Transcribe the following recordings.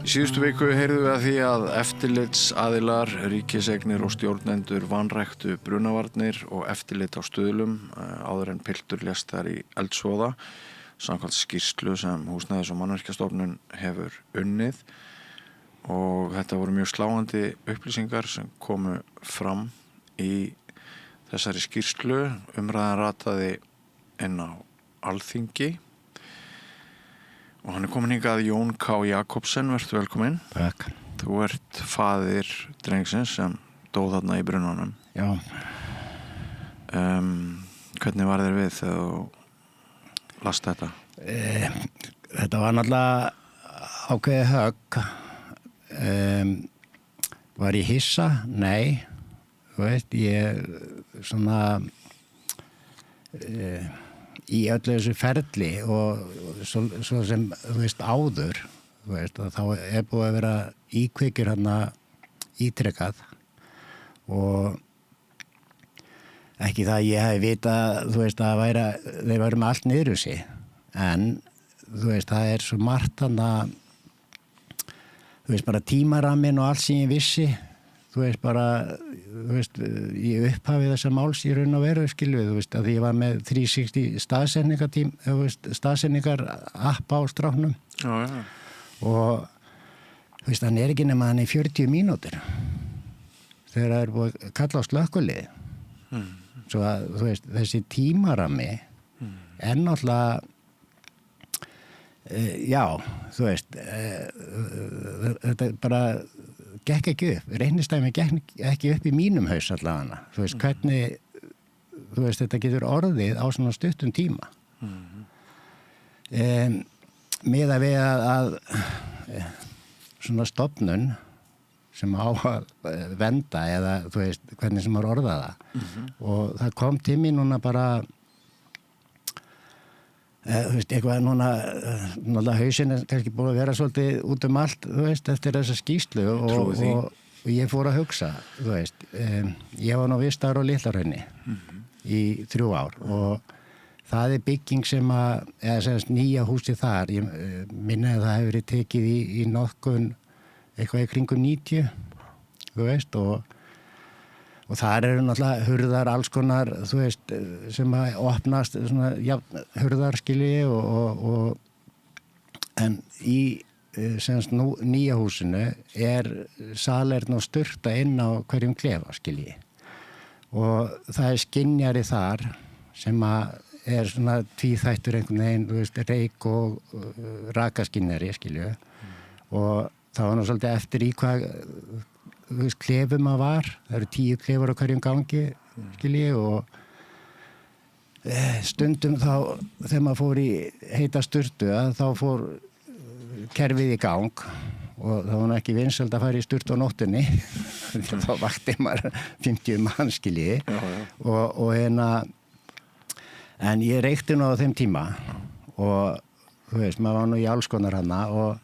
Síðustu viku heyrðum við að því að eftirlitsaðilar, ríkiseignir og stjórnendur vanræktu brunavarnir og eftirlit á Stuðlum áður en piltur lést þar í eldsvoða samkvæmt skýrslu sem Húsnæðis- og mannvirkjastofnun hefur unnið og þetta voru mjög sláandi upplýsingar sem komu fram í þessari skýrslu. Umræðan rataði inn á Alþingi og hann komin hingað Jón K. Jakobsen, vertu velkominn. Takk. Þú ert faðir drengsins sem dó þarna í brunanum. Já. Hvernig var þér við þegar þú last þetta? Þetta var náttúrulega ákveðið högg. Var ég hissa? Nei. Þú veist, ég svona í öllu þessu ferli og svo sem, þú veist, áður, þú veist, og þá búið að vera íkveikjur hérna ítrekkað og ekki það að ég hef vitað, þú veist, að þeir væru með allt niður úr sig, en þú veist, það svo margt þarna, þú veist, bara tímaraminn og allt sem ég vissi, þú veist, bara, þú veist, ég upphafi þessa máls í raun og veru, skilju, þú veist, að ég var með 360 staðsetningartím, þú veist, staðsetningar app á stráknum. Já, já. Og, þú veist, hann ekki nema hann í 40 mínútur þegar það búið að kalla á slökkvilið. Svo að, þú veist, þessi tímarami náttúrulega, já, þú veist, þetta bara gekk ekki upp, reynistæmi gekk ekki upp í mínum haus allavega, þú veist, hvernig, þú veist, þetta getur orðið á svona stuttum tíma. Miðað við að svona stofnun sem á að vernda eða, þú veist, hvernig sem var orðað það. Og það kom til mín núna bara, þú veist, eitthvað núna hausinn kannski búið að vera svolítið út allt, þú veist, eftir þessa skýrslu og ég fór að hugsa, þú veist, ég var nú vistaður á Litla-Hrauni í 3 ár og það bygging sem eða semst nýja húsið þar, ég minni að það hefur verið tekið í notkun eitthvað í kringum 90, þú veist, og þar eru náttúrulega hurðar alls konar, þú veist, sem að opnast svona, já, hurðarskilji en í semst nýja húsinu salerni og sturta inn á hverjum klefa, skilji. Og það skynjari þar sem að svona tvíþættur einhvern veginn, þú veist, reik og rakaskynjari, skilju. Og það var nú svolítið eftir í hvað þú veist, klefum að var, það eru 10 klefar á hverjum gangi, skilji, og stundum þá, þegar maður fór í heita sturtu, þá fór kerfið í gang og það var nú ekki vinsælt að fara í sturtu á nóttunni, þá vakti maður 50 mann, skilji, og en ég reykti nú á þeim tíma og, þú veist, maður var nú í alls konar hana og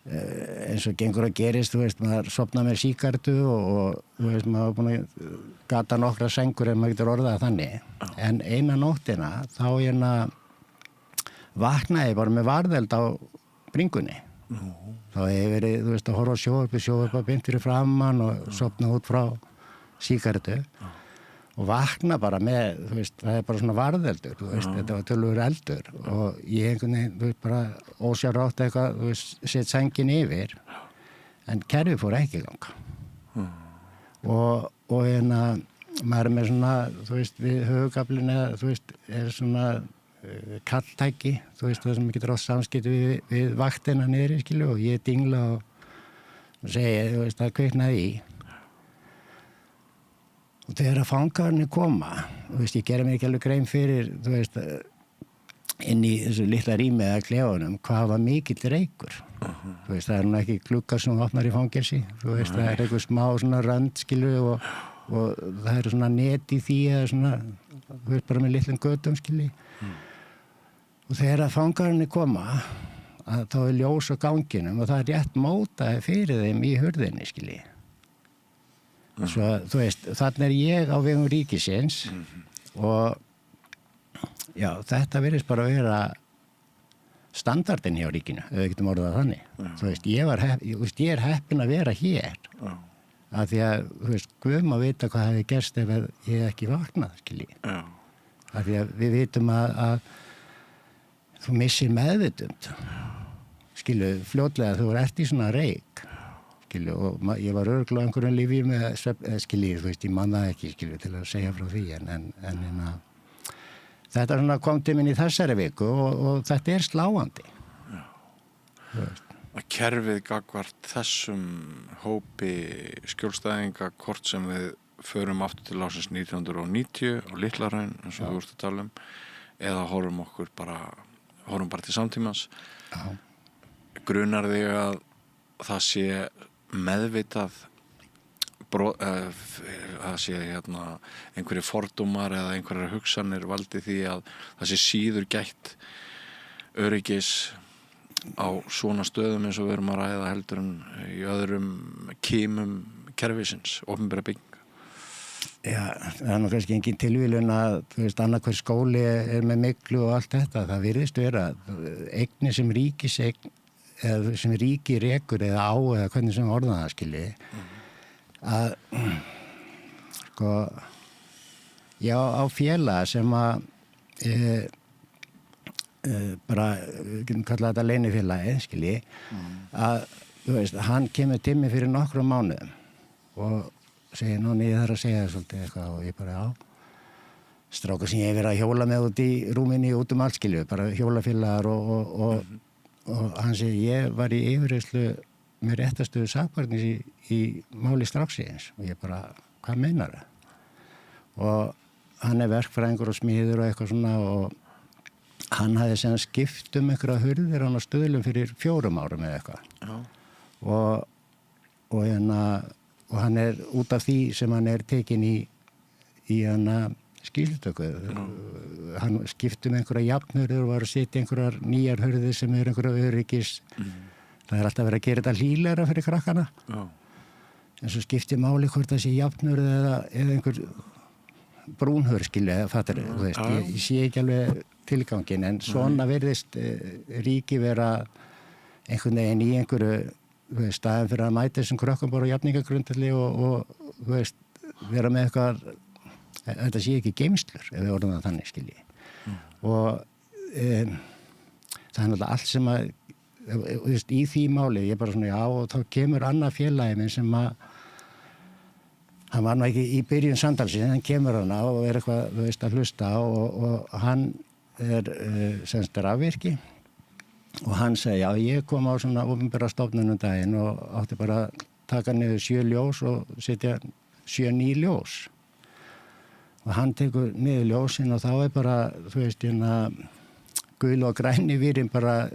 eins og gengur að gerist, þú veist, maður sofnaði með sígarettu og þú veist, maður var búin að gata nokkra sengur en maður getur orðað þannig. En eina nóttina, þá vaknaði ég bara með varðeld á bringunni. Þá hefur verið, þú veist, að horfa á sjónvarp beint fyrir framan og sofna út frá sígarettu og vakna bara með, þú veist, það bara svona varðeldur, þú veist, þetta var tölvöru eldur og ég einhvern veginn, þú veist, bara ósjálfrátt eitthvað, þú veist, sett sængin yfir en kerfið fór ekki í gang. Og maður með svona, þú veist, við höfugaflin eða, þú veist, svona kalltæki, þú veist, það sem getur átt samskipti við vaktina niðri, skilju, og ég dingla og segi, þú veist, það kviknaði í. Og þegar að fangarnir koma, þú veist, ég gera mér ekki alveg grein fyrir, þú veist, inn í þessu litla rými eða klefunum, hvað var mikill reykur. Þú veist, það nú ekki gluggar sem opnar í fangelsi, þú veist, það eitthvað smá svona rönd, skilju, og það svona net í því eða svona, þú veist, bara með litlum götum, skilju. Og þegar að fangarnir koma, þá ljós á ganginum og það rétt mótaði fyrir þeim í hurðinni, skilji. Svo, þú veist, þarna ég á vegum ríkisins og já, þetta virðist bara vera standardin hjá ríkinu, ef við getum orðað það þannig. Þú veist, ég er heppinn að vera hér. Já. Af því að, þú veist, Guð má vita hvað hefði gerst ef ég ekki vaknað, skilji. Já. Af því að við vitum að þú missir meðvitund. Skilju, fljótlega þú ert í svona reik. Skilju, og ég var örugglega einhverjum lífi með skilji, þú veist, ég man það ekki, skilju, til að segja frá því, en þetta svona kom til minn í þessari viku og þetta er sláandi. Já. Þú veist. Að kerfið gagnvart þessum hópi skjólstæðinga hvort sem við förum aftur til ásins 1990 á Litla-Hraun eins og við vorum að tala eða horfum bara til samtímans. Já. Grunar þig að það sé meðvitað að sé einhverju fordómar eða einhverjar hugsanir valdi því að það sé síður gætt öryggis á svona stöðum eins og við erum að ræða heldur en í öðrum kímum kerfisins, opinbera bygginga. Já, það er nú kannski engin tilvílun að, þú veist, annarhver skóli er með myglu og allt þetta. Það virðist vera eigni sem ríkiseign eða sem ríki rekur eða á eða hvernig sem orðan það skilji að sko já, á félag sem að bara, við getum kallað þetta leynifélagi, skilji, að, þú veist, hann kemur til mig fyrir nokkrum mánuðum og segir, núna ég þarf að segja það svolítið eitthvað og ég bara, já, strákar sem ég hef verið að hjóla með út í rúminni, út allt, skilju, bara hjólafélagar og hann segir, ég var í yfirreyslu með réttastuðu sakbarnis í máli stráksins og ég bara, hvað meinar það? Og hann er verkfræðingur og smíður og eitthvað svona og hann hafði sem skipt einhverja hurðir á Stuðlum fyrir 4 árum eða eitthvað. Já. Og hann er út af því sem hann er tekin í skýrslutöku. Hann skipti einhverja jafnhurðir og var að setja einhverjar nýjar hurðir sem er einhverja öryggis. Það er alltaf verið að gera þetta hlýlegra fyrir krakkana. Já. En svo skipti máli hvort það sé jafnhurð eða einhver brúnhurð, skilja, eða fattar þú veist. Ég sé ekki alveg tilgangin, en svona virðist ríki vera einhvern veginn í einhverju staðin fyrir að mæta þessum krökkum bara á jafningagrundvelli og þú veist, vera með eitthvað, þetta sé ekki geymslur ef við orðum það þannig, skilji. Og það er náttúrulega allt sem að, þú veist, í því máli, ég bara svona, já, og þá kemur annað félagi minn sem að hann var nú ekki í byrjun samtalsins, hann kemur hana og er eitthvað, þú veist, að hlusta og hann er semst rafvirki og hann segi, já, ég kom á svona opinbera stofnunum daginn og átti bara að taka niður 7 ljós og setja 7 ný ljós og hann tekur niður ljósin og þá er bara, þú veist, gul og græni vírin bara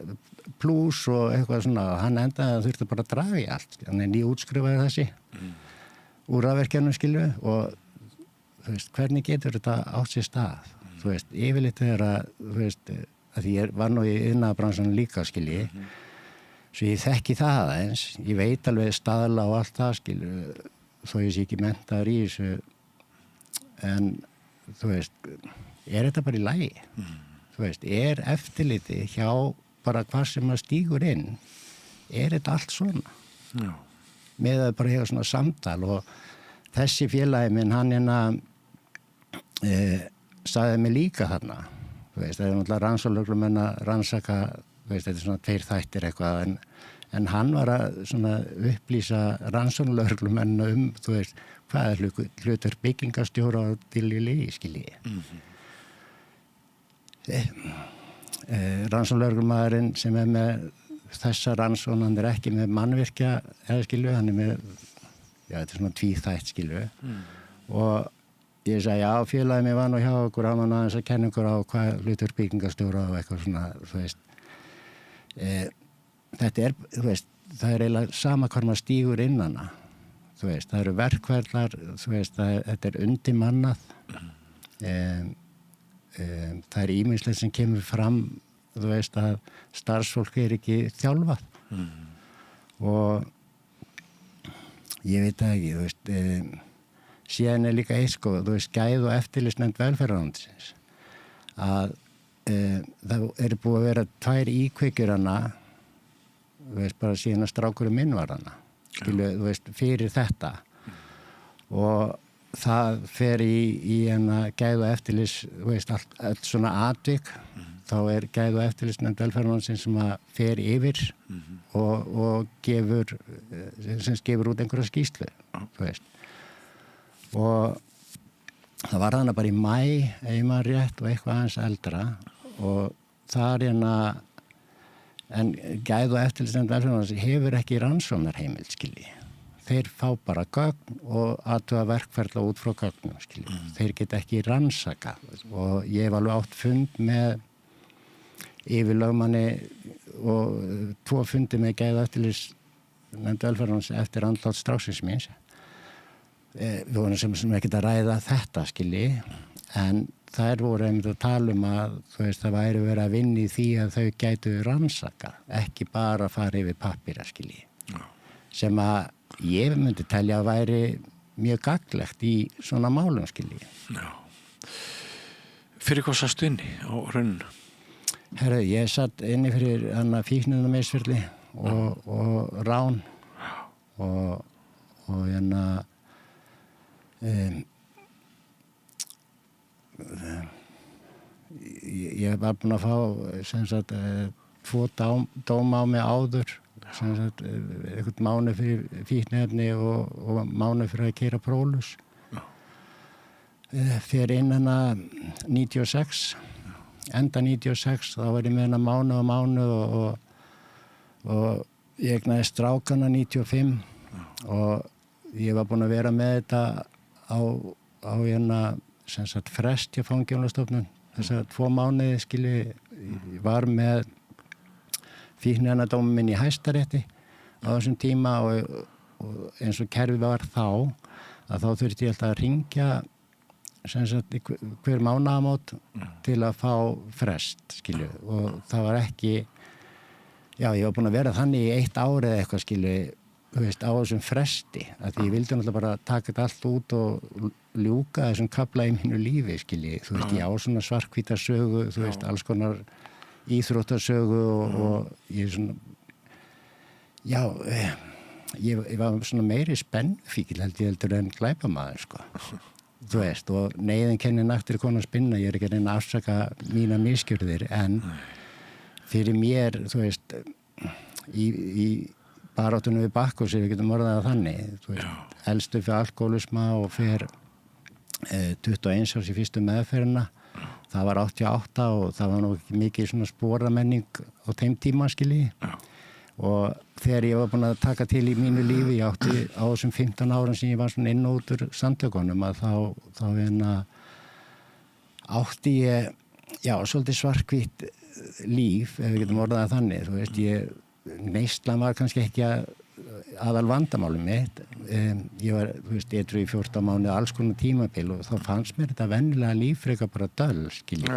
plús og eitthvað svona og hann endaði að þurfti bara að draga í allt, hann er nýútskrifaði þessi úr rafvirkjanum, skilju, og þú veist, hvernig getur þetta átt sér stað? Þú veist, yfirleitt er að, þú veist, að ég var nú í iðnaðarbransanum líka, skilji, svo ég þekki það eins, ég veit alveg staðla og allt það, skilju, þó ég sé ekki menntaður í þessu, en, þú veist, er þetta bara í lagi? Þú veist, er eftirliti hjá bara hvað sem að stígur inn, er þetta allt svona? Já. Með að bara hefa svona samtal og þessi félagi minn, hann sagði mig líka þarna, þú veist, það er náttúrulega rannsóknarlögreglumenn að rannsaka, þú veist, þetta er svona 2 þættir eitthvað, en hann var að svona upplýsa rannsóknarlögreglumenn þú veist, hvað er hlutur byggingarstjóra á Dili, skilji. Rannsóknarlögreglumaðurinn sem er með þessa rannsókn, hann er ekki með mannvirkja eða skilju, hann er með, já, þetta er svona 2 þætt, skilju, og ég sagði, já, félagið mér var nú hjá okkur, hann var aðeins að kenna ykkur á hvað hlutur byggingarstjóra og eitthvað svona, þú veist. Þetta er, þú veist, það er eiginlega sama hvar maður stígur innana, þú veist, það eru verkferlar, þú veist, þetta er undimannað, það er ýmislegt sem kemur fram, þú veist, að starfsfólk er ekki þjálfað og ég veit það ekki, þú veist, síðan er líka eitt, sko, þú veist, gæð og eftirlitsnefnd velferðarráðuneytisins að það eru búið að vera 2 íkveikjur hana, þú veist, bara síðan að strákurinn minn var hana, skilu, þú veist, fyrir þetta. Og það fer í hana gæð og eftirlis, þú veist, allt svona atvik, þá gæð og eftirlisnefnd velferðarmannsins sem að fer yfir og gefur út einhverja skýrslu, þú veist. Og það var hana bara í maí, ef maður rétt, og eitthvað aðeins eldra, og það en gæð og eftirlisnefnd velferðarmannsins hefur ekki rannsóknarheimild, skilji. Þeir fá bara gögn og athuga verkferla út frá gögnum, skilji. Þeir geta ekki rannsaka. Og ég hef alveg átt fund með yfirlögmanni og 2 fundi með gæð og eftirlisnefnd velferðarmannsins eftir andlát stráksins míns. Við vorum sem ekkert að ræða þetta, skilji, en þær voru einmitt að tala að þú veist, það væri verið að vinna í því að þau gætu rannsaka, ekki bara fara yfir pappíra, skilji. Sem að ég myndi telja að væri mjög gagnlegt í svona málum, skilji. Já. Fyrir hvað sastu inni á rauninu? Herru, ég satt inni fyrir fíkniefnamisferli og rán og ég var búinn að fá sem sagt 2 dóma á mig áður, sem sagt einhvern mánuð fyrir fíkniefni og mánuð fyrir að keyra próflaus. Fyrir inn 96, enda 96, þá var ég með mánuð og ég eignaðist strákana 95 og ég var búinn að vera með þetta á sem sagt frest hjá Fangavörnustofnun, þessar 2 mánuði, skilji, ég var með fíkniefnadóminn minn í Hæstarétti á þessum tíma og eins og kerfið var þá, að þá þurfti ég alltaf að hringja sem sagt hver mánaðamót til að fá frest, skilju, og það var ekki, já, ég var búinn að vera þannig í 1 ár eða eitthvað, skilju, þú veist, á þessum fresti, að ég vildi náttúrulega bara taka þetta allt út og ljúka þessum kafla í mínu lífi, skilji, þú veist, ég á svona svarthvíta sögu, þú veist, alls konar íþróttarsögu og ég svona, já, ég var svona meiri spennfíkil heldur en glæpamaður, sko. Þú veist, og neyðin kennir naktir konar spinna, ég ekki að reyna að afsaka mína misgjörðir, en fyrir mér, þú veist, í baráttunum við Bakkus, ef við getum orðað það þannig, þú veist, elstu fyrir alkoholisma og fyrir 21 árs í fyrstu meðferðina, það var 88 og það var nú ekki mikið svona sporamenning á þeim tíma, skilji. Og þegar ég var búinn að taka til í mínu lífi, ég átti á þessum 15 árum sem ég var svona inn og út úr samtökunum, að þá átti ég, já, svolítið svarthvítt líf, ef við getum orðað það þannig, þú veist, neyslan var kannski ekki aðal vandamálum mitt. Ég var, þú veist, edrú í 14 mánuði alls konar tímabil og þá fannst mér þetta venjulega líf frekar bara döl, skilji.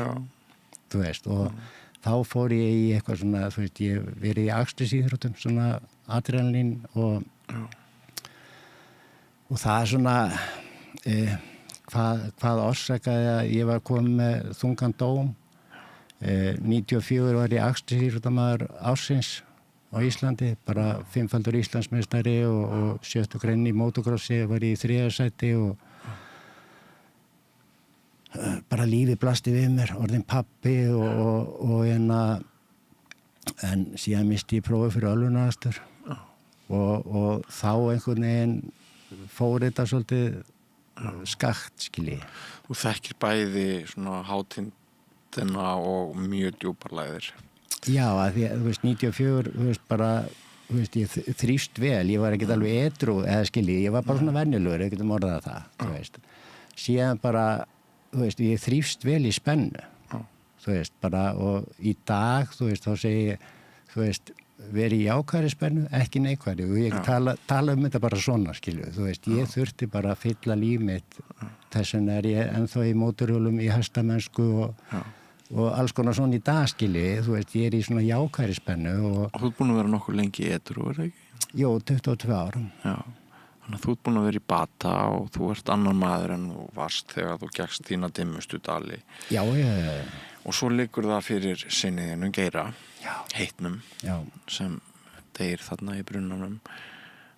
Þú veist, og þá fór ég í eitthvað svona, þú veist, ég verið í akstursíþróttum, svona adrenalín og það svona, hvað orsakaði að ég var komið með þungan dóm. 94 var ég akstursíþróttamaður ársins á Íslandi, bara 5-faldur Íslandsmeistari og 7. grein í motocrossi, var ég í 3. sæti og bara lífið blasti við mér, orðin pabbi og en síðan misti ég prófið fyrir ölvunarakstur og þá einhvern veginn fór þetta svolítið skakt, skilji. Þú þekkir bæði svona hátindina og mjög djúpar lægðir. Já, að því að, þú veist, 94, þú veist, bara, þú veist, ég þrýst vel, ég var ekkert alveg edrú, eða skilji, ég var bara svona venjulegur, ég getum orðað það, þú veist. Síðan bara, þú veist, ég þrýst vel í spennu, þú veist, bara, og í dag, þú veist, þá segi ég, þú veist, veri í jákvæðri spennu, ekki neikvæðri, og ég tala þetta bara svona, skilju, þú veist, ég þurfti bara að fylla líf mitt, þess vegna ég ennþá í mótorhjólum, í hestamennsku og alls konar svona í dag, skilji, þú veist, ég í svona jákvæðri spennu og þú ert búin að vera nokkuð lengi edrú, er það ekki? Jó, 22 árum. Já, þannig að þú ert búin að vera í bata og þú ert annar maður en þú varst þegar þú gekkst þína dimmustu dali. Já. og svo liggur það fyrir sinniðinu Geira, heitnum, Já. sem deyr þarna í brunnanum,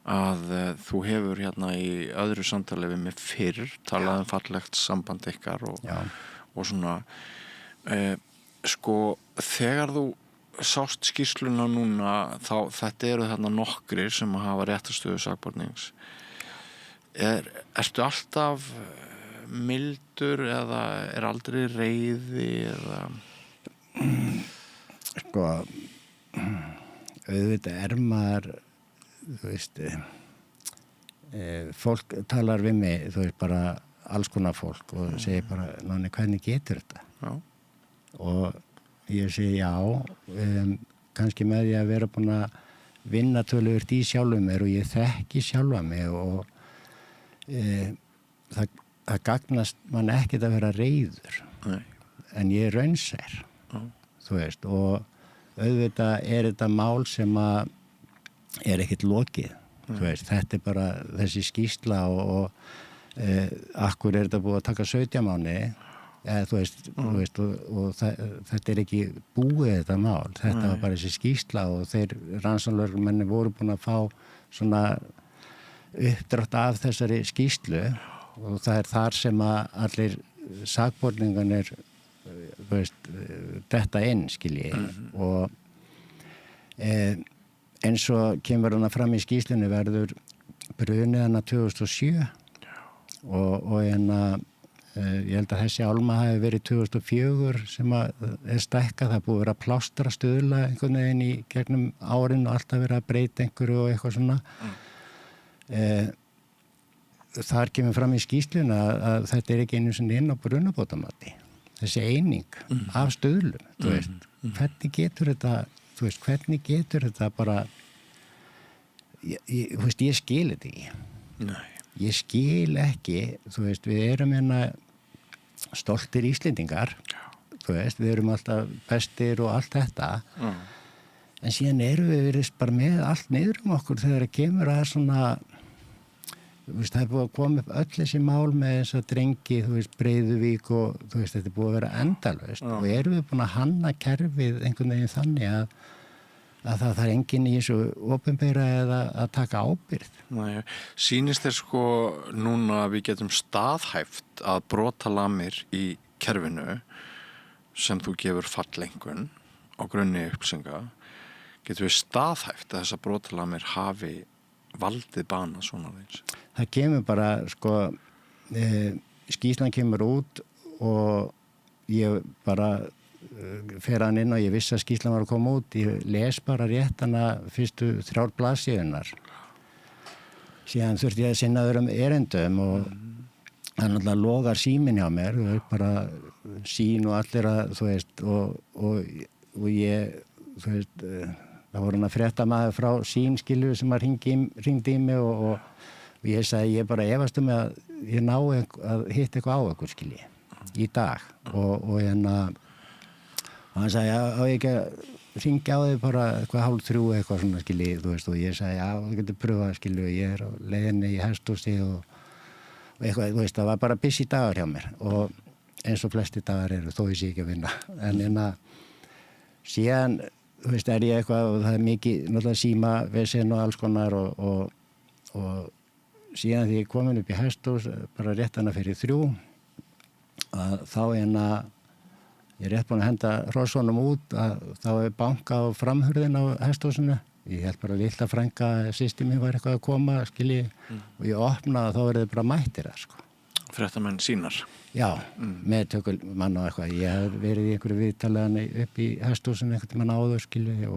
að þú hefur hérna í öðru samtali við mig fyrr talað fallegt samband ykkar og svona sko, þegar þú sást skýrsluna núna, þá þetta eru þarna nokkrir sem hafa réttarstöðu sakbornings. Ertu alltaf mildur eða aldrei reiði eða? Sko, auðvitað maður, þú veist, fólk talar við mig, þú veist, bara alls konar fólk og segir bara, Nonni, hvernig getur þetta? Já. Og ég segi já, kannski með því að vera búin að vinna töluvert í sjálfum mér og ég þekki sjálfa mig og það gagnast mann ekkert að vera reiður. Nei. En ég raunsær, þú veist, og auðvitað þetta mál sem að ekkert lokið, þú veist, þetta bara þessi skýrsla og akkur þetta búið að taka 17 mánuði, þú veist, og þetta ekki búið þetta mál, þetta var bara þessi skýrsla og þeir rannsóknarlögreglumenn voru búin að fá svona uppdrátt af þessari skýrslu og það þar sem að allir sakborningarnir, þú veist, detta inn, skilji, og eins og kemur hana fram í skýrslunni verður brunið hana 2007 og ég held að þessi álma hafi verið 2004 sem að stækkað, það búið að vera að plástra stuðla einhvern veginn í gegnum árin og alltaf verið að breyta einhverju og eitthvað svona. Þar kemur fram í skýrslunni að þetta ekki einu sinni inn á brunabótamati. Þessi eining af stuðlum, þú veist, hvernig getur þetta bara, þú veist, ég skil þetta ekki. Nei. Ég skil ekki, þú veist, við erum hérna stoltir Íslendingar, þú veist, við erum alltaf bestir og allt þetta, en síðan erum við verið bara með allt niður okkur þegar það kemur að svona, þú veist, það búið að koma upp öll þessi mál með þess að drengi, þú veist, Breiðuvík og þú veist, þetta búið að vera endalaust og erum við búin að hanna kerfið einhvern veginn þannig að það enginn í þessu opinbera eða að taka ábyrgð. Nei, sýnist þér sko núna að við getum staðhæft að brotalamir í kerfinu sem þú gefur fallengun á grunni upplýsinga, getum við staðhæft að þessar brotalamir hafi valdið bana svona þeins? Það kemur bara, sko, skýrslan kemur út og ég bara fer hann inn og ég vissi að skýrslan var að koma út, ég les bara rétt hana fyrstu 3 blaðsíðurnar. Síðan þurfti ég að sinna öðrum erindum og það náttúrulega logar síminn hjá mér, það bara sín og allir að, þú veist, og ég, þú veist, það voru hann að fréttamaður frá sín skilju sem að hringdi í mig og ég sagði, ég bara efast að ég ná að hitta eitthvað á eitthvað skilji í dag og hann sagði, já, ég ekki að hringja á þig bara eitthvað 2:30 eitthvað svona skilji, þú veist, og ég sagði, já, þú getur pröfað skilju, ég á leiðinni í hesthúsi og eitthvað, þú veist, það var bara busy dagar hjá mér og eins og flesti dagar eru, þó ég sé ekki að vinna, en síðan, þú veist, ég eitthvað og það mikið, náttúrulega síma, vesen og alls konar og síðan því ég komin upp í hesthús, bara rétt hana fyrir 3, þá ég rétt búin að henda hrossunum út að þá banka á framhurðin á hesthúsinu. Ég held bara að lilla frænka systir mín var eitthvað að koma, skilji, og ég opnaði og þá verið bara mættir það, sko. Fréttamenn sínar? Já, með tökulmann og eitthvað. Ég hef verið í einhverju viðtalaðan upp í hesthúsinu einhvern tímann áður, skilji,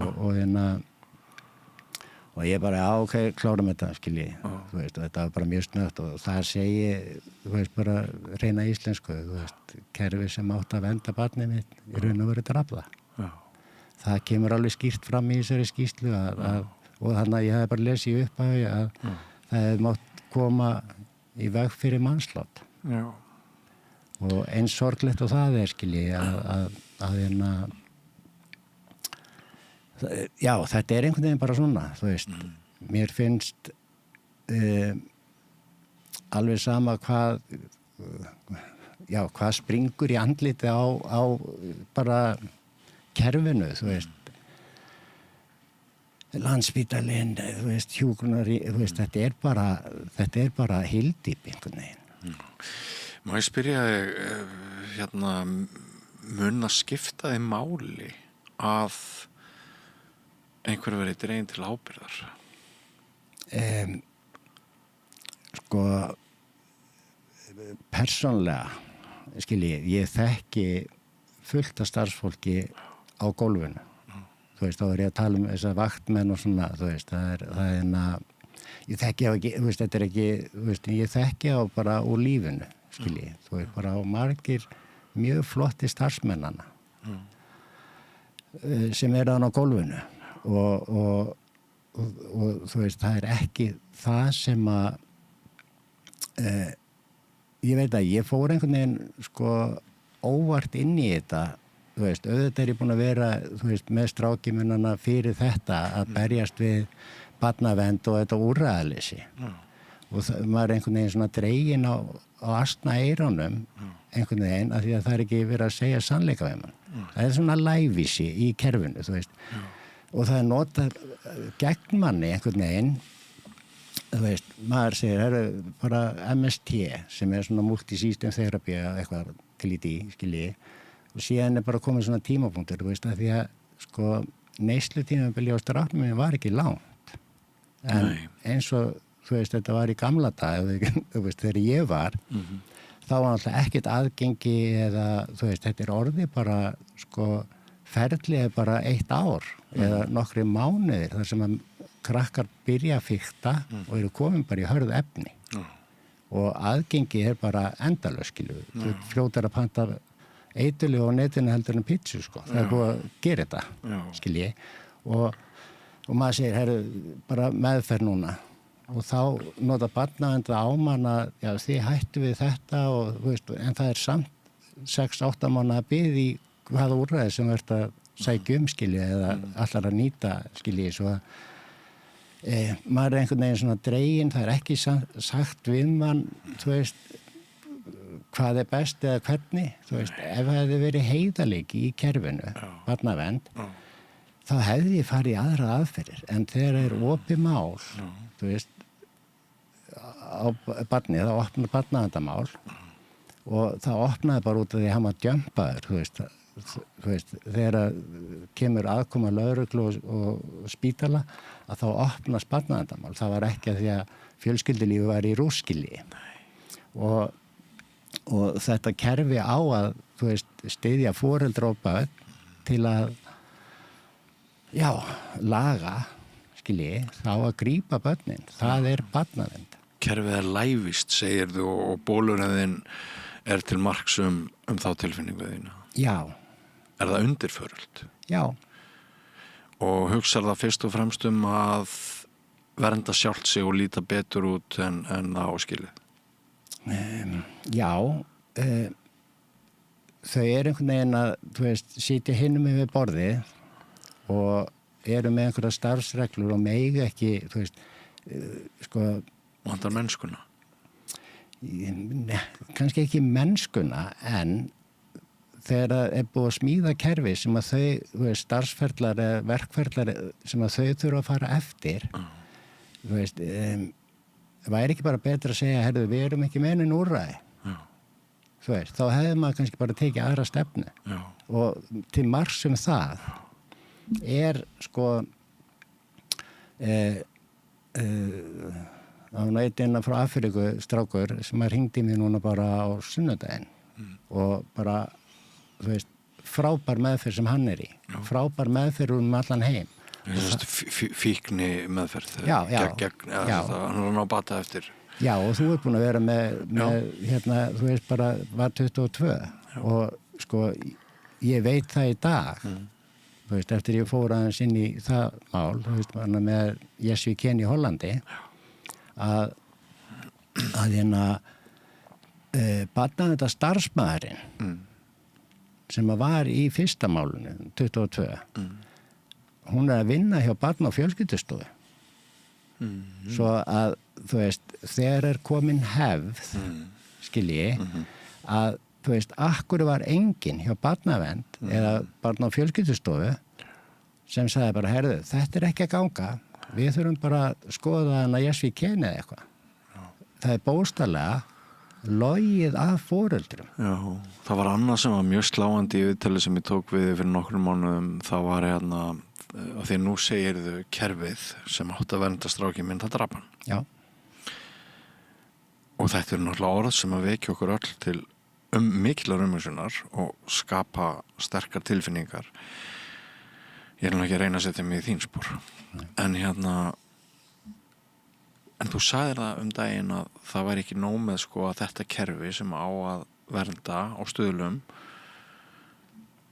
og ég bara, já, ok, klárum þetta, skilji, þú veist, og þetta var bara mjög snögt og það segi, þú veist, bara reyna íslensku, þú veist, kerfi sem átt að venda barnið mitt, í raun og veru drafða. Það kemur alveg skýrt fram í þessari skýrslu og þannig að ég hef bara lesið upp að það hefði mátt koma í veg fyrir mannslát. Já. Og eins sorglegt og það skilji, já, þetta einhvern veginn bara svona, þú veist. Mér finnst alveg sama hvað já, hvað springur í andliti á bara kerfinu, þú veist, Landspítalinn, þú veist, hjúkrunari, þú veist, þetta er bara hyldýp einhvern veginn. Má ég spyrja þig, mun að skipta þig máli að einhver verið dregin til ábyrgðar? Sko, persónlega, ég þekki fullt af starfsfólki á gólfinu. Þú veist, þá er ég að tala þessa vaktmenn og svona, þú veist, ég þekki á ekki, þú veist, þetta er ekki, þú veist, ég þekki á bara úr lífinu, þú veist, bara á margir mjög flotti starfsmennana sem þarna á gólfinu og þú veist, það er ekki það sem að ég veit að ég fór einhvern veginn, sko, óvart inn í þetta. Þú veist, auðvitað er ég búin að vera, þú veist, með strákimunana fyrir þetta að berjast við barnavernd og þetta úrræðaleysi. Og maður er einhvern veginn svona dregin á asna eyrunum einhvern veginn af því að það er ekki verið að segja sannleika við mann. Það er svona lævísi í kerfinu, þú veist. Og það er notað gegn manni einhvern veginn, þú veist, maður segir, bara MST sem er svona multisystem therapy eitthvað til í því, skilji. Og síðan er bara komið svona tímapunktur, þú veist, að því að, sko, neyslutímabili á stráknum var ekki langt. En eins og, þú veist, þetta var í gamla dag, þú veist, þegar ég var, þá var alltaf ekkert aðgengi eða, þú veist, þetta er orðið bara, sko, ferlið er bara 1 ár eða nokkri mánuðir þar sem að krakkar byrja að fikta og eru komin bara í hörð efni. Og aðgengi er bara endalaust, skilju. Þú fljótar að panta eiturlyf á netinu heldur en pítsu, sko. Það er búið að gera þetta, skilji. Og maður segir, bara meðferð núna. Og þá nota barnavernd á mann að, já, þið hættu við þetta og, þú veist, en það er samt 6-8 mánaða bið í hvaða úrræði sem verður að sækja skilji, eða allar að nýta, skilji, svo að maður er einhvern veginn svona dregin, það er ekki sagt við mann, þú veist, hvað er best eða hvernig, þú veist, ef það hefði verið heiðarleiki í kerfinu, barnavernd, þá hefði ég farið í aðra aðferðir, en þegar er opið mál, þú veist, á barnið, þá opnaði barnaverndarmál og það opnaði bara út af því að hann var djömpaður, þú veist, þegar kemur aðkoma lögreglu og spítala, að þá opnast barnaverndarmál, það var ekki að því að fjölskyldulífi var í rúskilji og þetta kerfi á að, þú veist, styðja foreldra og börn til að, já, laga, skilji, þá að grípa börnin. Það er barnavernd. Kerfið er lævist, segir þú, og bólurinn er til marks þá tilfinningu þína. Já. Er það undirförult? Já. Og hugsar það fyrst og fremst að vernda sjálft sig og líta betur út en það áskilið? Já, þau eru einhvern veginn að, þú veist, sitja hinum yfir borðið og eru með einhverja starfsreglur og mega ekki, þú veist, sko... Vantar mennskuna? Kannski ekki mennskuna, en þegar það er búið að smíða kerfi sem að þau, þú veist, starfsferðlar eða verkferðlar sem að þau þurfa að fara eftir, þú veist, væri ekki bara betra að segja, herðu, við erum ekki með nein úrræði. Þú veist, þá hefði maður kannski bara tekið aðra stefnu. Og til marks það er, sko, það var einn innan frá Afríku strákur sem að hringdi mig núna bara á sunnudaginn og bara, þú veist, frábær meðferð sem hann er í. Frábær meðferð allan heim. Fíkni meðferð gegn hann var ná bata eftir. Já, og þú er búin að vera með hérna, þú veist, bara var 22 og sko, ég veit það í dag þú veist, eftir ég fór aðeins inn í það mál, þú veist, með Jesvi Ken í Hollandi að hérna barnaði þetta starfsmaðurinn sem að var í fyrsta málunni 22 hún er að vinna hjá barna- og fjölskyldustofu svo að, þú veist, þegar er komin hefð skilji, að þú veist, akkur var enginn hjá barnavernd eða barna- og fjölskyldustofu sem sagði bara, herðu, þetta ekki að ganga, við þurfum bara að skoða hana Jesvi Keni eða eitthvað. Það bóstarlega logið af foreldrum. Já, það var annað sem var mjög sláandi í viðtali sem ég tók við fyrir nokkrum mánuðum. Það var hérna, að því nú segirðu kerfið sem átt að vernda strákinn minn, það drap hann. Já. Og þetta er náttúrulega orð sem að vekja okkur öll til miklar umhugsunar og skapa sterkar tilfinningar. Ég er nú ekki að reyna að setja mig í þín spor. En þú sagðir það daginn að það væri ekki nóg með sko að þetta kerfi sem á að vernda á Stuðlum,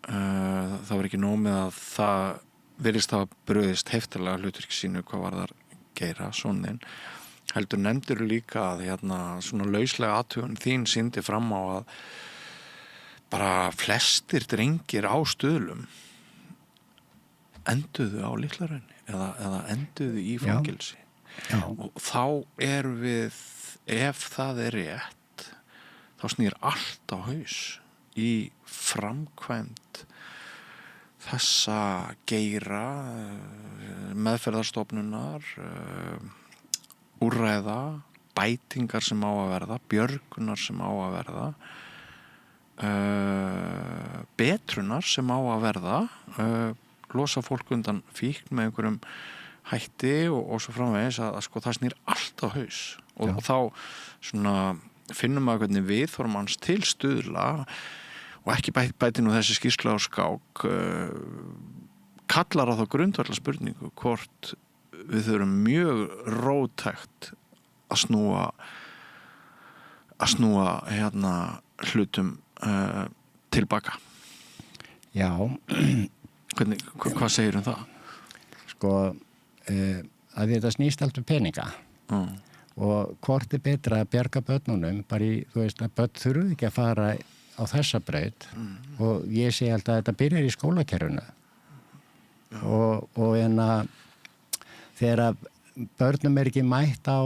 það var ekki nóg með að það virðist hafa brugðist heftilega hlutverki sínu hvað var þar Geira, son þinn. Heldur nefndir líka að svona lauslega athugun þín sýndi fram á að bara flestir drengir á Stuðlum enduðu á Litla-Hrauni eða enduðu í fangelsi. Já. Og þá við, ef það er rétt, þá snýr allt á haus í framkvæmd þessa Geira, meðferðarstofnunar, úrræða, bætingar sem á að verða, björgunar sem á að verða, betrunar sem á að verða, losa fólk undan fíkn með einhverjum hætti og svo framvegis að sko það snýr allt á haus og þá svona finnum maður hvernig viðhorf til Stuðla og ekki bæti nú þessi skýrsla á skák kallar á þá grundvallar spurningu hvort við þurfum mjög róttækt að snúa hlutum tilbaka. Já. Hvað segir það? Sko að þetta snýst allt peninga og hvort er betra að bjarga börnunum bara í, þú veist, að börn þurfu ekki að fara á þessa braut og ég segi alltaf að þetta byrjar í skólakerfinu og þegar börnum er ekki mætt á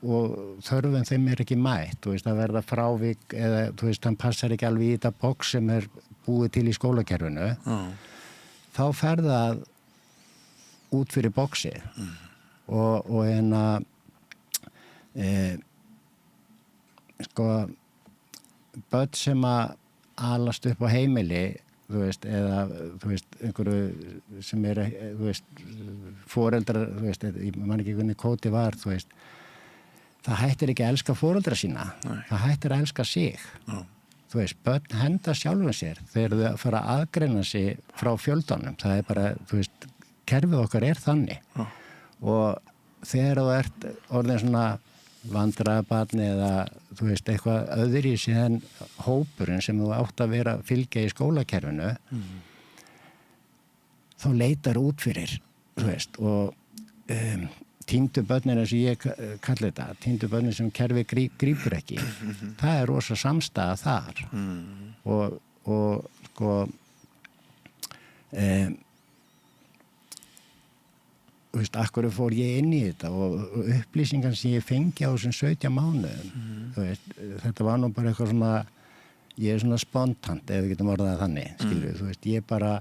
og þörfum þeim er ekki mætt, þú veist, að verða frávik eða, þú veist, hann passar ekki alveg í þetta box sem er búið til í skólakerfinu þá fer það út fyrir boxið og sko börn sem að alast upp á heimili þú veist, eða þú veist, einhverju sem er þú veist, foreldrar þú veist, ég man ekki hvernig kóti var þú veist, það hættir ekki að elska foreldra sína. Nei. Það hættir að elska sig. Þú veist, börn henda sjálfum sér þegar þau fara að aðgreina sig frá fjöldanum. Það er bara, þú veist, kerfið okkar er þannig og þegar þú ert orðin svona vandræðabarn eða þú veist eitthvað öðru í síðan hópurinn sem þú átt að vera fylgja í skólakerfinu þá leitar út fyrir þú veist og týndu börnin eins og ég kalli þetta týndu börnin sem kerfi grípur ekki það er rosa samstæða þar og sko þú veist, akkur fór ég inn í þetta og upplýsingar sem ég fengi á þessum 17 mánuðum þú veist, þetta var nú bara eitthvað svona ég er svona spontant ef við getum orðað þannig, skilur þú veist, ég bara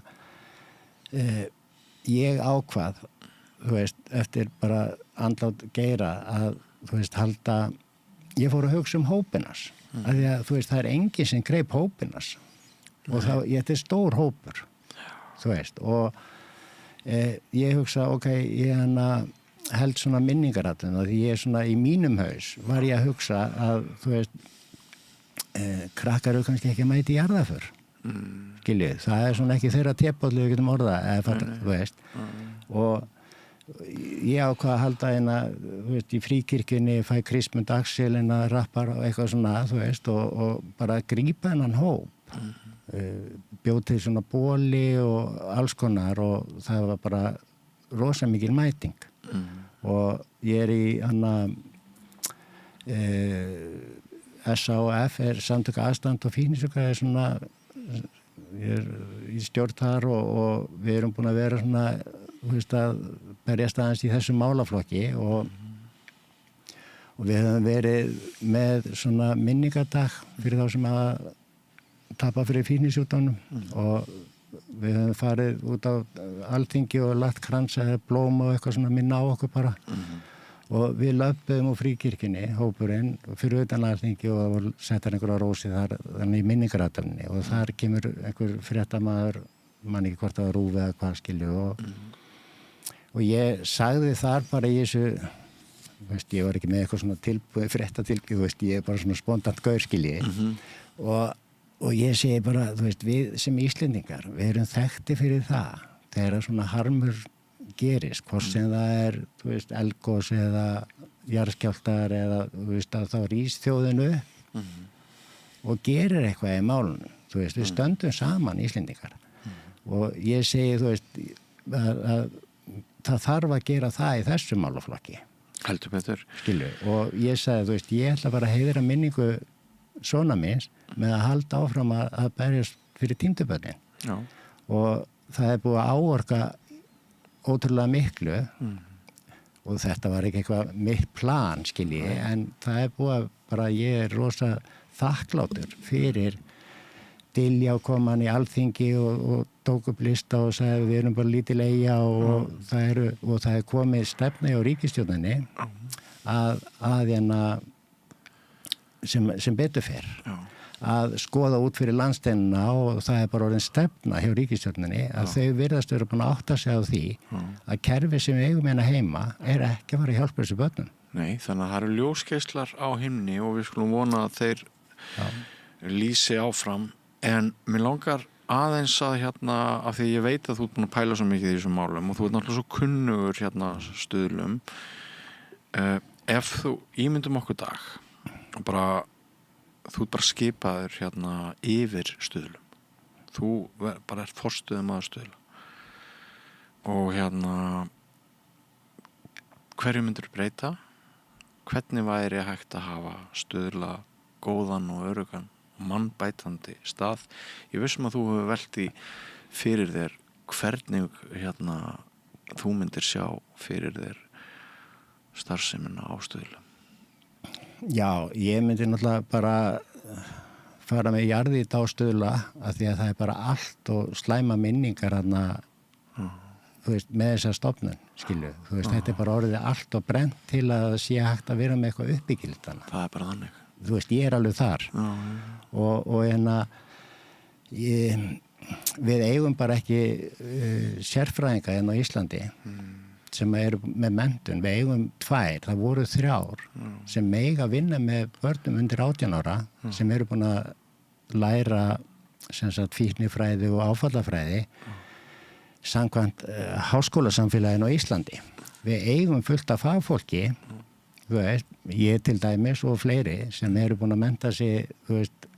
ég ákvað þú veist, eftir bara andlát Geira að þú veist, halda ég fór að hugsa hópinas af því að þú veist, það er enginn sem greip hópinas og þá, þetta er stór hópur þú veist, og ég hugsa, ok, ég held svona minningaratun og því ég er svona í mínum haus var ég að hugsa að þú veist krakkar eru kannski ekki að mæti í jarðaför skiljið, það er svona ekki þeirra tepallu við getum orða þú veist og ég ákvað að halda þú veist, í fríkirkjunni fæ Kristmund Axel rappar og eitthvað svona þú veist, og bara grípa þennan hóp bjóð til svona bóli og alls konar og það var bara rosa mikil mæting og ég er í SAOF er samtök aðstand og fíknisjúkra er svona ég er í stjórn þar og við erum búin að vera svona þú veist að berjast aðeins í þessum málaflokki og og við höfum verið með svona minningadag fyrir þá sem að tapa fyrir fíknisjúkdómnum og við höfum farið út á Alþingi og lagt kransa eða blóm og eitthvað svona minna á okkur bara og við löpum úr fríkirkjunni, hópurinn, fyrir utan Alþingi og settar einhverja rósi þar þannig í minningaratalinni og þar kemur einhver fréttamaður, man ekki hvort það var Rúf eða hvað skilju og ég sagði þar bara í þessu veist, ég var ekki með eitthvað svona tilbúið fréttatilbúið, veist, ég er bara svona spontant gaurskilji og ég segi bara, þú veist, við sem Íslendingar, við erum þekkti fyrir það þegar svona harmur gerist, hvort sem það er, þú veist, eldgos eða jarðskjálftar eða, þú veist, að þá rís þjóðinu og gerir eitthvað í málunum, þú veist, við stöndum saman Íslendingar og ég segi, þú veist, að það þarf að gera það í þessu málaflokki. Heldur betur. Skilju, og ég sagði, þú veist, ég ætla bara að heiðra minningu svona minns með að halda áfram að berjast fyrir týndubörnin. Já. Og það er búið að áorka ótrúlega miklu og þetta var ekki eitthvað mitt plan, skilji, en það er búið að bara, ég er rosa þakklátur fyrir Diljá kom hann í Alþingi og tók upp lista og sagði við erum bara lítil eyja og það er komið stefna á ríkisstjórninni að hérna sem betur fer að skoða út fyrir landsteinina og það er bara orðin stefna hjá ríkisstjórninni að þau virðast vera búin að átta sig á því að kerfi sem við eigum hérna heima er ekki að fara að hjálpa þessu börnum. Nei, þannig að það eru ljósgeislar á himni og við skulum vona að þeir lýsi áfram. En mér langar aðeins að hérna, af því ég veit að þú ert búin að pæla svo mikið í þessum málum og þú ert náttúrulega svo kunnugur hérna Stuðlum. Ef þú ímyndum okkur dag og bara, þú ert bara skipaður hérna yfir Stuðlum. Þú bara ert forstöðumaður Stuðla. Og hérna, hverju myndir breyta? Hvernig væri hægt að hafa Stuðla góðan og öruggan mannbætandi stað. Ég vissum að þú hefur velt í fyrir þér hvernig hérna þú myndir sjá fyrir þér starfsemina á Stuðlum. Já, ég myndi náttúrulega bara fara með jarðít á Stuðla af því að það er bara allt og slæma minningar hérna þú veist, með þessa stofnun, skilju. Þú veist, þetta er bara orðið allt og brent til að það sé hægt að vera með eitthvað uppbyggilt hana. Það er bara þannig. Þú veist, ég er alveg þar og hérna við eigum bara ekki sérfræðinga hérna á Íslandi sem eru með menntun, við eigum 2, það voru 3 sem mega vinna með börnum undir 18 ára sem eru búin að læra sem sagt fíknifræði og áfallafræði samkvæmt háskólasamfélaginu á Íslandi. Við eigum fullt af fagfólki þú veist, ég til dæmis og fleiri sem eru búin að mennta sig, þú veist,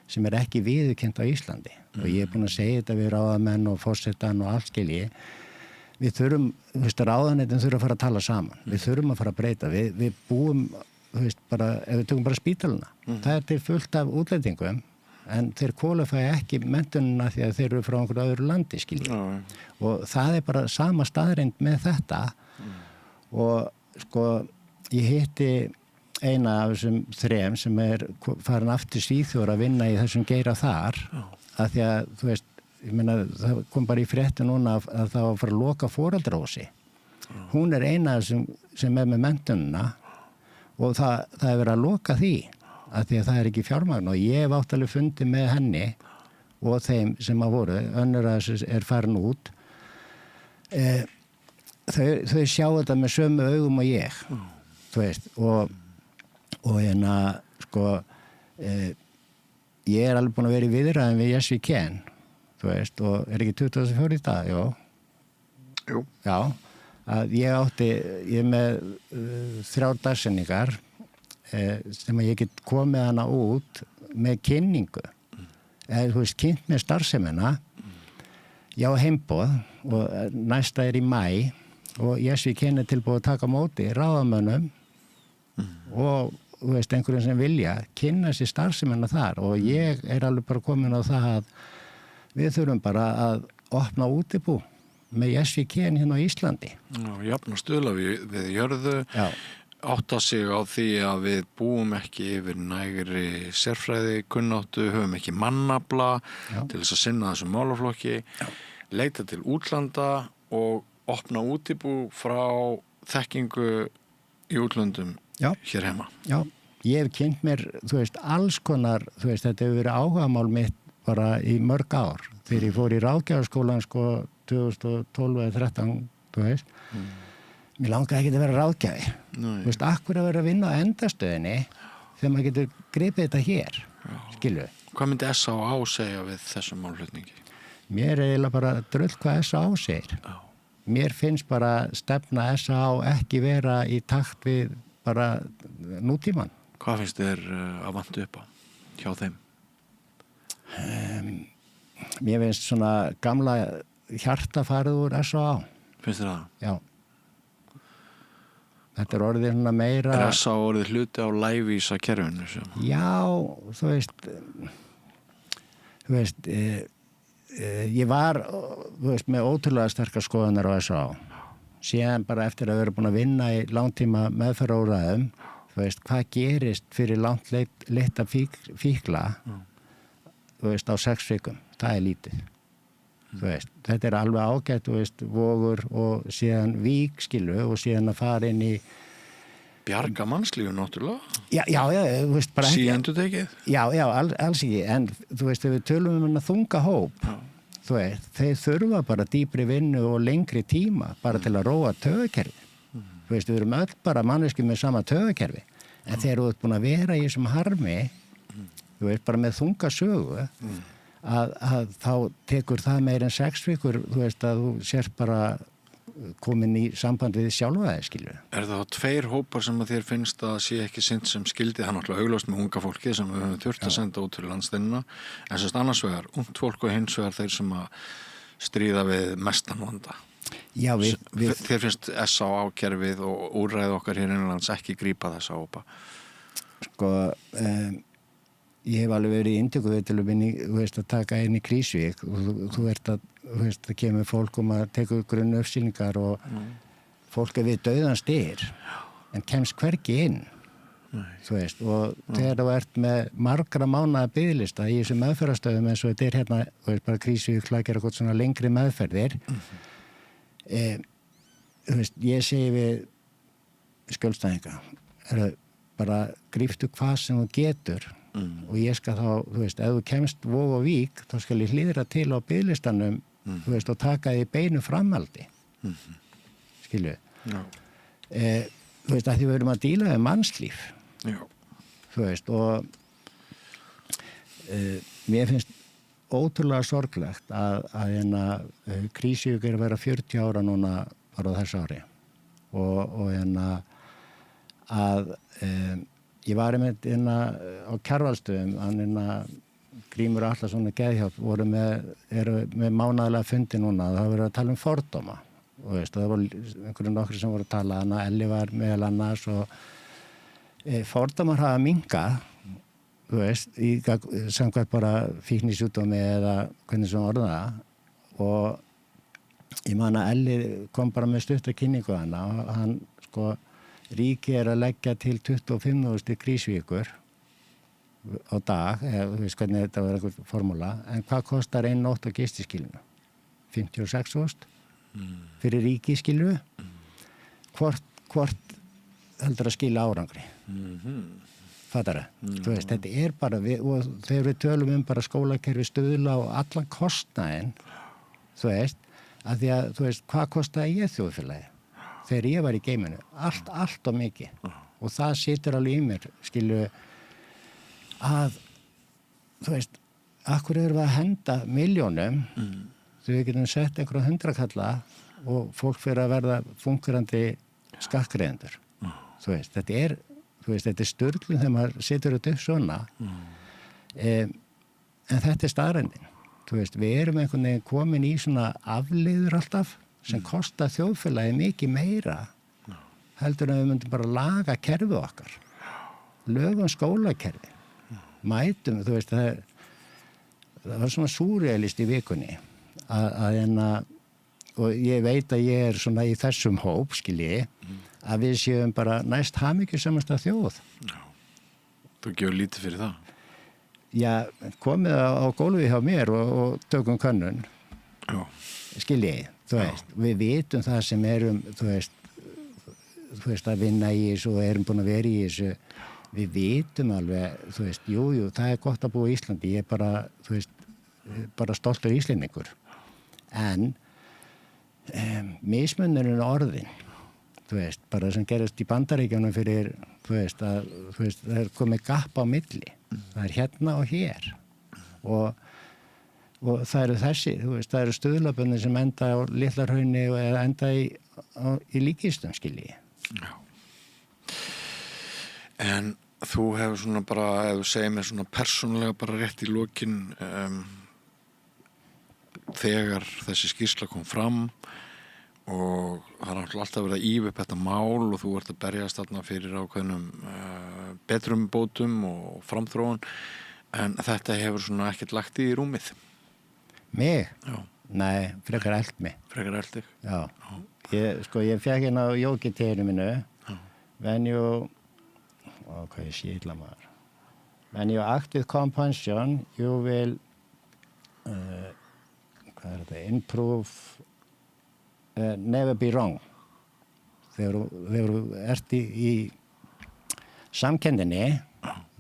sem er ekki viðurkennt á Íslandi og ég er búin að segja þetta við ráðamenn og forsetann og allt skilji. Við þurfum, þú veist, ráðanetin þurfa að fara að tala saman. Við þurfum að fara að breyta. Við búum, þú veist, bara, ef við tökum bara spítalana. Það er til fullt af útlendingum en þeir kvalifæja ekki menntunina því að þeir eru frá einhverju öðru landi, skilji. Og það er bara sama staðreind með þetta og sko ég hitti eina af þessum 3 sem er farin aftur Svíþjóð að vinna í þessum geira þar að því að, þú veist, ég meina, það kom bara í fréttu núna að það var að fara að loka foreldrahúsi. Hún er eina sem er með menntunina og það er verið að loka því að því að það er ekki fjármagn og ég hef átt alveg fundið með henni og þeim sem að voru, önnur að þessu er farin út. Þau sjá þetta með sömu augum og ég. Þú veist, og hérna, sko, ég er alveg búin að vera í viðræðum við Yes We Can, þú veist, og er ekki 24 í dag, Jú. Já, að ég er með 3 dagsetningar sem að ég get komið hana út með kynningu, eða þú veist, kynnt með starfsemina, já, heimboð, og næsta er í maí, og Yes We Can er tilbúið að taka móti ráðamönnum og þú veist, einhverjum sem vilja kynna sér starfsemina þar og ég er alveg bara komin á það að við þurfum bara að opna útibú með Yes We Can hérna á Íslandi. Já, jafna Stuðla við jörðu. Já. átta sig á því að við búum ekki yfir nægri sérfræði kunnáttu, höfum ekki mannafla til þess að sinna þessum málaflokki, leita til útlanda og opna útibú frá þekkingu í útlöndum hér heima. Já, ég hef kynnt mér, alls konar, þetta hefur verið áhugamál mitt bara í mörg ár. Þegar ég fór í ráðgjafarskólan 2012 eða 13, mér langaði ekki að vera ráðgjafi. Akkur að vera að vinna á endastöðinni þegar maður getur gripið þetta hér, skilu. Hvað myndi S.A.A. segja við þessum málflutningi? Mér er eiginlega bara drull hvað S.A.A. segir. Mér finnst bara stefna S.A.A. ekki vera í takt við bara nútíman. Hvað finnst þér að vantu upp á hjá þeim? Mér finnst svona gamla hjartafarið úr S.A.A. Finnst þér það? Já. Þetta er orðið svona meira... Er S.A.A. orðið hluti á lævísa kerfinu? Já, ég var með ótrúlega sterkar skoðanir á S.A.A. Síðan bara eftir að vera búin að vinna í langtíma meðferðaúrræðum, hvað gerist fyrir langt leitt að fíkla á 6 vikum, það er lítið. Þetta er alveg ágætt, Vogur og síðan Vík, skilu, og síðan að fara inn í bjarga mannslífu, náttúrulega. Já, bara síendur tekið. Já, alls ekki, en ef við tölum um þunga hóp, þeir þurfa bara dýpri vinnu og lengri tíma bara til að róa taugakerfi. Við erum öll bara manneskju með sama taugakerfi, en þegar þú ert búin að vera í þessum harmi, bara með þunga sögu, að þá tekur það meir en 6 vikur, að þú sér bara komin í samband við sjálfaði, skilur. Er það 2 hópar sem að þér finnst að sé ekki sinnt sem skildi, það náttúrulega augljóst með unga fólki sem við höfum þurft að senda út fyrir landsteinina, en semst annars vegar, ungt fólk og hins vegar þeir sem að stríða við mestan vanda. Já, Þér finnst S.A.A. kerfið og úrræði okkar hér innanlands ekki grípa þessa hópa? Ég hef alveg verið í inntökuviðtölum að taka inn í Krýsuvík og þú ert að, það kemur fólk að teka grunn uppsýningar og fólk er við dauðans dyr en kemst hvergi inn. Og þegar þú ert með margra mánaða biðlista í þessum meðferðarstöðum eins og þetta er hérna, bara Krýsuvík hlaðgera gott svona lengri meðferðir, ég segi við skjólstæðinga, bara gríptu hvað sem þú getur og ég skal þá, ef þú kemst Vog og Vík, þá skal ég hlýðra til á biðlistanum, og taka því beinu framhaldi. Skilju. Að því við erum að díla við mannslíf. Já. Og mér finnst ótrúlega sorglegt að Krýsuvík er að vera 40 ára núna bara á þessu ári. Að ég var einmitt á Kjarvalsstöðum, Grímur Atlason og Geðhjálp eru með mánaðarlega fundi núna, það verið að tala um fordóma og það var einhverjum nokkri sem voru að tala, Elli var meðal annars og fordómar hafa minnkað, samkvæmt bara fíknisjúkdómi eða hvernig sem orða það og ég man að Elli kom bara með stutta kynningu hana og hann ríki er að leggja til 25.000 Krýsuvíkur á dag, þú veist hvernig þetta var einhver formúla, en hvað kostar einn nótt á gistiskilinu? 56.000 fyrir ríkiskilu. Hvort heldur að skila árangri? Fattaru? Þú veist, þetta er bara, og þegar við tölum bara skólakerfi stuðla og allan kostnaðinn, þú veist, að því að, þú veist, hvað kostaði ég þjóðfélagi? Þegar ég var í geiminu, allt og mikið og það situr alveg í mér, skilu að, þú veist, akkur erum við að henda milljónum þegar við getum sett einhverja 100 kalla og fólk fyrir að verða fungerandi skattgreiðendur. Þú veist, þetta er sturlun þegar maður situr þetta upp svona en þetta er staðreyndin. Þú veist, við erum einhvern veginn komin í svona afleiður alltaf sem kostar þjóðfélagi mikið meira heldur en við myndum bara laga kerfið okkar, lögum skólakerfi, mætum, þú veist, það var svona súrrealist í vikunni og ég veit að ég er svona í þessum hóp, skilji, að við séum bara næst hamingjusamasta þjóð. Þú gefur lítið fyrir það. Já, komið á gólfið hjá mér og tökum könnun. Já. Skilji, þú veist, við vitum það sem erum, þú veist, að vinna í þessu og erum búin að vera í þessu. Við vitum alveg, þú veist, jú, það er gott að búa í Íslandi. Ég er bara, þú veist, bara stoltur íslendingur. En mismunurinn orðin, þú veist, bara sem gerist í Bandaríkjunum fyrir, þú veist, það er komið gap á milli. Það er hérna og hér. Og það eru þessi, þú veist, það eru stuðlaböndin sem enda á Litla-Hrauni eða enda í líkistum, skilji. Já. En þú hefur svona bara, ef þú segir mér svona persónulega bara rétt í lokin, þegar þessi skýrsla kom fram og það er alltaf verið að íva upp þetta mál og þú ert að berjast þarna fyrir ákveðnum betrum bótum og framþróun, en þetta hefur svona ekkert lagt í rúmið. Mig? Já. Nei, frekar eld mig. Frekar eld þig? Já. Ég fekk hérna á jókiteginu mínu, when you, hvað ég sé illa maður, when you act with compassion, you will, hvað er þetta, improve, never be wrong. Þegar þú ert í samkenndinni,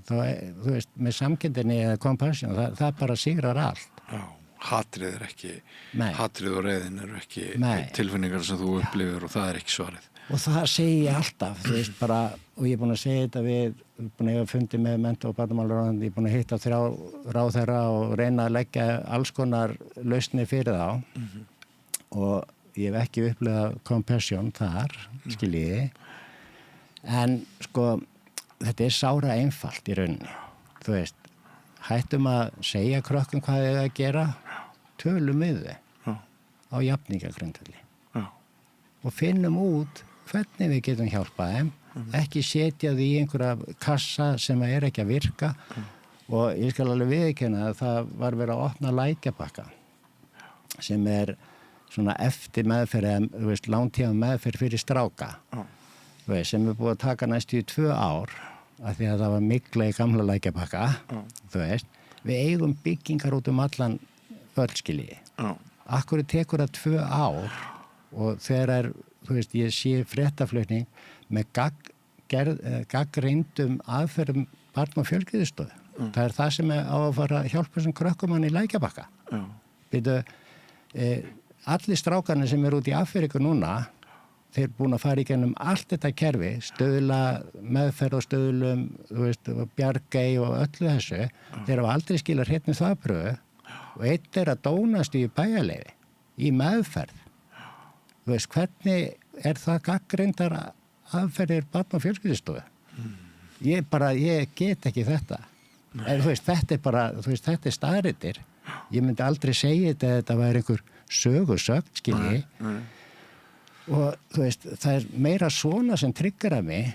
þá, þú veist, með samkenndinni eða compassion, það bara sigrar allt. Já, hatrið er ekki, Nei. hatrið og reiðin eru ekki Nei. tilfinningar sem þú upplifir og það er ekki svarið. Og það segi ég alltaf, þú veist, bara, og ég er búin að segja þetta búin að eiga fundi með mennta- og barnamálaráðuneyti, ég er búin að hitta 3 ráðherra og reyna að leggja alls konar lausnir fyrir þá. Og ég hef ekki upplifað compassion þar, skiljiði. En sko, þetta er sára einfalt í rauninni. Þú veist, hættum að segja krökkum hvað þau að gera, tölum við þau á jafningagrundvelli. Og finnum út hvernig við getum hjálpað þeim, ekki setja því í einhverja kassa sem er ekki að virka. Og ég skal alveg viðurkenna að það var verið að opna lækjabakka sem er svona eftir meðferð, þú veist, langtíma meðferð fyrir stráka, þú veist, sem er búið að taka næstu í 2 ár, af því að það var mygla í gamla lækjabakka, þú veist. Við eigum byggingar út allan völdskilji. Akkur tekur það 2 ár og þegar þú veist, ég sé fréttaflutning með gagnreyndum aðferðum barn- og fjölskyldustofu. Það er það sem er á að fara að hjálpa þessum krökkum í lækjabakka. Býtu, allir strákarnir sem eru út í Afríku núna, þeir búin að fara í gennum allt þetta kerfi, stöðla, meðferð og stöðlum, þú veist, bjargey og öllu þessu. Þeir hafa aldrei skilað hreinu þvaðpröfu og einn er að dónast í bæjarleyfi, í meðferð. Þú veist, hvernig er það gagnreyndar aðferðir barn- og fjölskyldustofu? Ég get ekki þetta. En, þú veist, þetta er bara, þú veist, þetta er staðreyndir. Ég myndi aldrei segja þetta að þetta væri einhver sögusögn, skilji. Og, þú veist, það er meira svona sem tryggur að mig,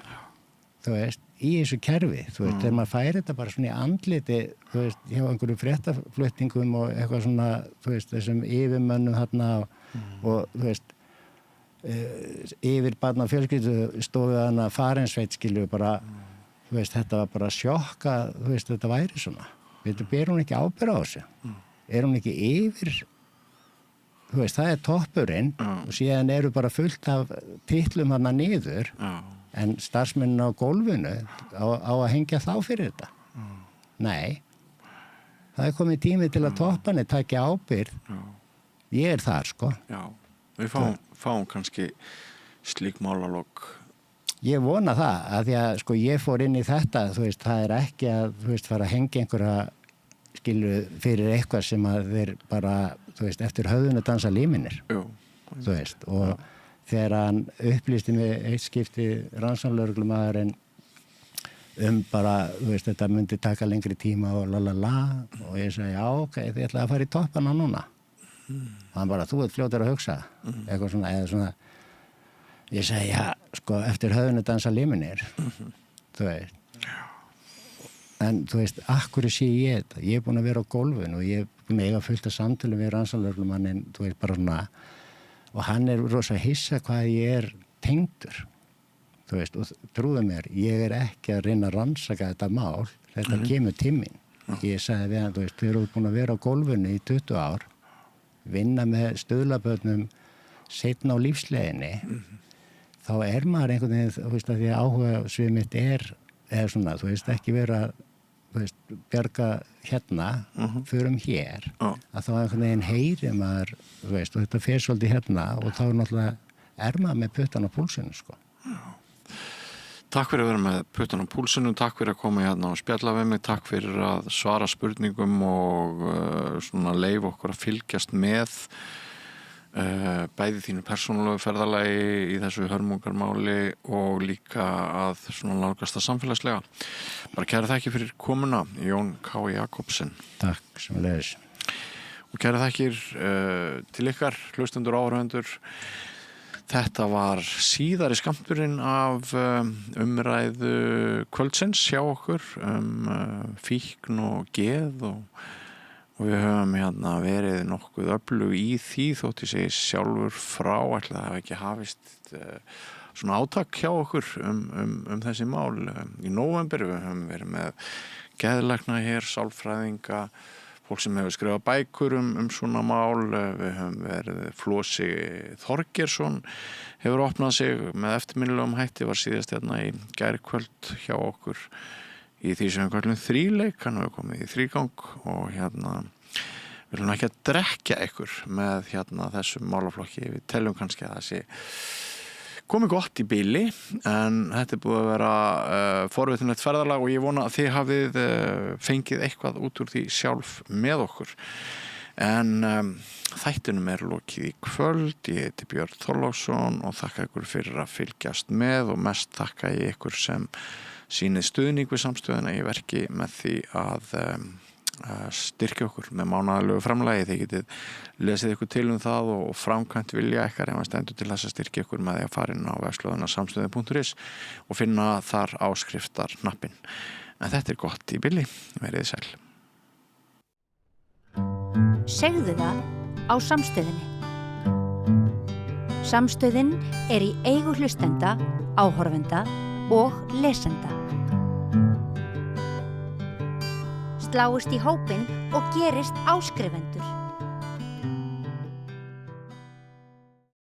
þú veist, í þessu kerfi, þú veist, þegar maður færi þetta bara svona í andliti, þú veist, hjá einhverju fréttaflutningum og eitthvað svona, þú veist, þessum yfirmönnum þarna og þú veist, yfir barn- og fjölskyldustofu þarna Farensveit, skilju, bara, þú veist, þetta var bara sjokka, þú veist, þetta væri svona. Ber hún ekki ábyrgð á þessu? Er hún ekki yfir, þú veist, það er toppurinn og síðan eru bara fullt af titlum þarna niður en starfsmennin á gólfinu á að hengja þá fyrir þetta. Nei, það er komið tími til að toppanir taki ábyrgð. Ég er þar, sko. Já, við fáum kannski slík málalokk. Ég vona það, að því að sko ég fór inn í þetta, þú veist, það er ekki að, þú veist, fara að hengja einhverja skilu fyrir eitthvað sem að þeir bara, þú veist, eftir höfðun að dansa líminir. Jú. Þú veist, og þegar hann upplýsti mig eitt skipti rannsóknarlögreglumaðurinn bara, þú veist, þetta myndi taka lengri tíma og og ég sagði, já, ok, þið ætlaði að fara í toppana núna. Hann bara, þú ert fljótur að hugsa, eitthvað svona, eða svona. Ég segi, já, sko, eftir höfðun að dansa liminir, þú veist. En, þú veist, akkur sé ég þetta? Ég er búin að vera á gólfinu og ég er búin að eiga fullt af samtölu við rannsóknarlögreglumannin, þú veist, bara svona, og hann er rosa hissa hvað ég er tengdur. þú veist, og trúðu mér, ég ekki að reyna að rannsaka þetta mál, þetta kemur tíminn. Ég sagði við hann, þú veist, þið eru búin að vera á gólfinu í 20 ár, vinna með stuðlabörnum seinna á lífsleiðinni, þá maður einhvern veginn, þú veist, að því að áhuga svið mitt er svona, þú veist, ekki vera, þú veist, bjarga hérna, förum hér, að þá einhvern veginn heyri maður, þú veist, og þetta fer svolítið hérna og þá náttúrulega maður með puttan á púlsinu, sko. Takk fyrir að vera með puttan á púlsinu, takk fyrir að koma hérna og spjalla við mig, takk fyrir að svara spurningum og svona leyfa okkur að fylgjast með bæði þínu persónulegu ferðalagi í þessu hörmungarmáli og líka að svona nálgast það samfélagslega. Bara kæra þakkir fyrir komuna, Jón K. Jakobsen. Takk, sömuleiðis. Og kæra þakkir til ykkar, hlustendur og áhorfendur. Þetta var síðari skammturinn af umræðu kvöldsins hjá okkur fíkn og geð og við höfum hérna verið nokkuð öflug í því þótt ég segi sjálfur frá ætla það hafi ekki hafist svona átak hjá okkur þessi mál í nóvember. Við höfum verið með geðlækna hér, sálfræðinga, fólk sem hefur skrifað bækur svona mál. Við höfum verið Flosi Þorgeirsson hefur opnað sig með eftirminnilegum hætti, var síðast hérna í gærkvöld hjá okkur í því sem við kallum þríleik, hann hefur komið í þrígang og hérna við viljum ekki að drekja ykkur með hérna þessum málaflokki. Við teljum kannski að það sé komið gott í bili en þetta búið að vera forvitunlegt ferðalag og ég vona að þið hafið fengið eitthvað út úr því sjálf með okkur. En þættinum lokið í kvöld. Ég heiti Björn Þorláksson og þakka ykkur fyrir að fylgjast með og mest þakka ég ykkur sem sýnið stuðning við samstöðuna í verki með því að styrkja okkur með mánaðarlegu framlagi. Þið getið lesið ykkur til það og framkvæmt vilja ykkar ef stendur til þess að styrkja ykkur með því að fara inn á vefslóðina samstöðin.is og finna þar áskriftarhnappinn. En þetta gott í bili. Verið sæl. Segðu það á Samstöðinni. Samstöðin í eigu hlustenda, áhorfenda og lesenda. Sláist í hópinn og gerist áskrifendur.